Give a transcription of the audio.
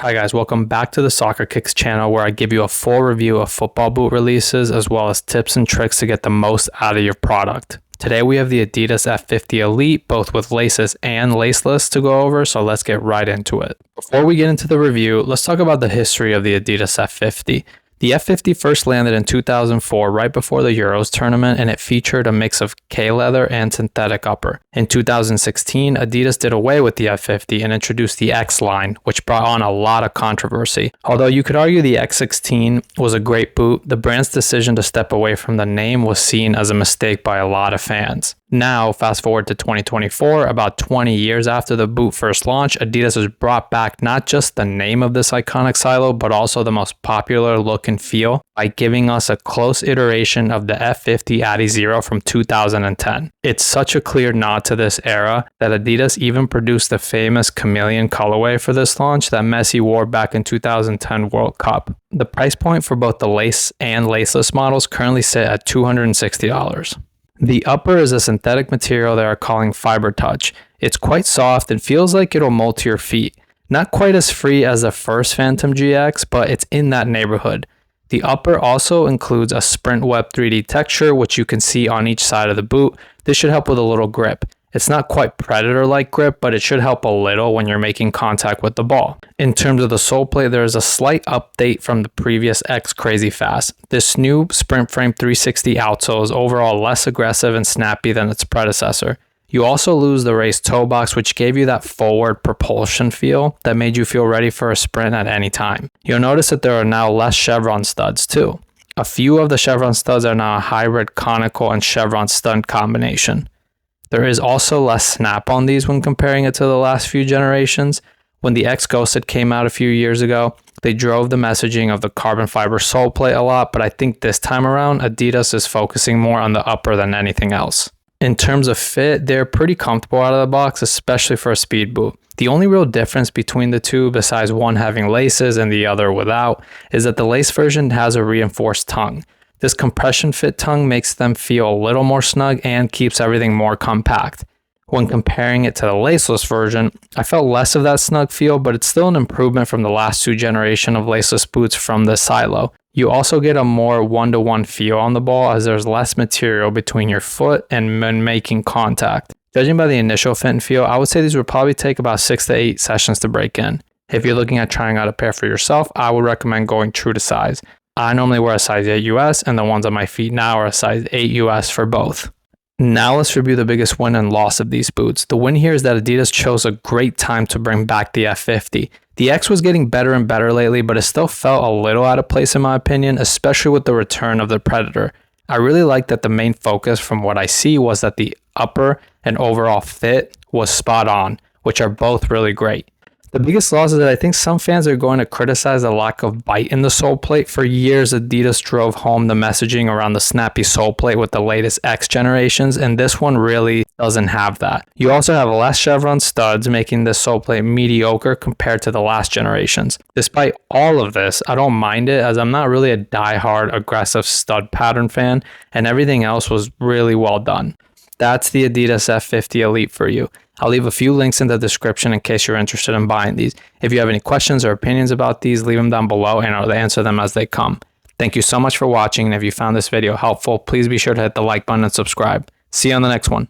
Hi guys, welcome back to the Soccer Kicks channel where I give you a full review of football boot releases as well as tips and tricks to get the most out of your product. Today we have the Adidas F50 Elite, both with laces and laceless to go over, so let's get right into it. Before we get into the review, let's talk about the history of the Adidas F50. The F50 first landed in 2004 right before the Euros tournament, and it featured a mix of K-leather and synthetic upper. In 2016, Adidas did away with the F50 and introduced the X line, which brought on a lot of controversy. Although you could argue the X16 was a great boot, the brand's decision to step away from the name was seen as a mistake by a lot of fans. Now, fast forward to 2024, about 20 years after the boot first launched, Adidas has brought back not just the name of this iconic silo, but also the most popular look and feel by giving us a close iteration of the F50 Adi Zero from 2010. It's such a clear nod to this era that Adidas even produced the famous chameleon colorway for this launch that Messi wore back in 2010 World Cup. The price point for both the lace and laceless models currently sit at $260. The upper is a synthetic material they are calling Fiber Touch. It's quite soft and feels like it'll mold to your feet. Not quite as free as the first Phantom GX, but it's in that neighborhood. The upper also includes a Sprint Web 3D texture, which you can see on each side of the boot. This should help with a little grip. It's not quite Predator-like grip, but it should help a little when you're making contact with the ball. In terms of the sole plate, there is a slight update from the previous X Crazy Fast. This new Sprint Frame 360 outsole is overall less aggressive and snappy than its predecessor. You also lose the raised toe box, which gave you that forward propulsion feel that made you feel ready for a sprint at any time. You'll notice that there are now less chevron studs too. A few of the chevron studs are now a hybrid conical and chevron stud combination. There is also less snap on these when comparing it to the last few generations. When the X Ghosted came out a few years ago, they drove the messaging of the carbon fiber sole plate a lot, but I think this time around, Adidas is focusing more on the upper than anything else. In terms of fit, they're pretty comfortable out of the box, especially for a speed boot. The only real difference between the two, besides one having laces and the other without, is that the lace version has a reinforced tongue. This compression fit tongue makes them feel a little more snug and keeps everything more compact. When comparing it to the laceless version, I felt less of that snug feel, but it's still an improvement from the last two generations of laceless boots from this silo. You also get a more one-to-one feel on the ball as there's less material between your foot and when making contact. Judging by the initial fit and feel, I would say these would probably take about 6 to 8 sessions to break in. If you're looking at trying out a pair for yourself, I would recommend going true to size. I normally wear a size 8 US, and the ones on my feet now are a size 8 US for both. Now let's review the biggest win and loss of these boots. The win here is that Adidas chose a great time to bring back the F50. The X was getting better and better lately, but it still felt a little out of place in my opinion, especially with the return of the Predator. I really like that the main focus from what I see was that the upper and overall fit was spot on, which are both really great. The biggest loss is that I think some fans are going to criticize the lack of bite in the sole plate. For years, Adidas drove home the messaging around the snappy sole plate with the latest X generations, and this one really doesn't have that. You also have less chevron studs, making this sole plate mediocre compared to the last generations. Despite all of this, I don't mind it as I'm not really a die-hard aggressive stud pattern fan, and everything else was really well done. That's the Adidas F50 Elite for you. I'll leave a few links in the description in case you're interested in buying these. If you have any questions or opinions about these, leave them down below and I'll answer them as they come. Thank you so much for watching, and if you found this video helpful, please be sure to hit the like button and subscribe. See you on the next one.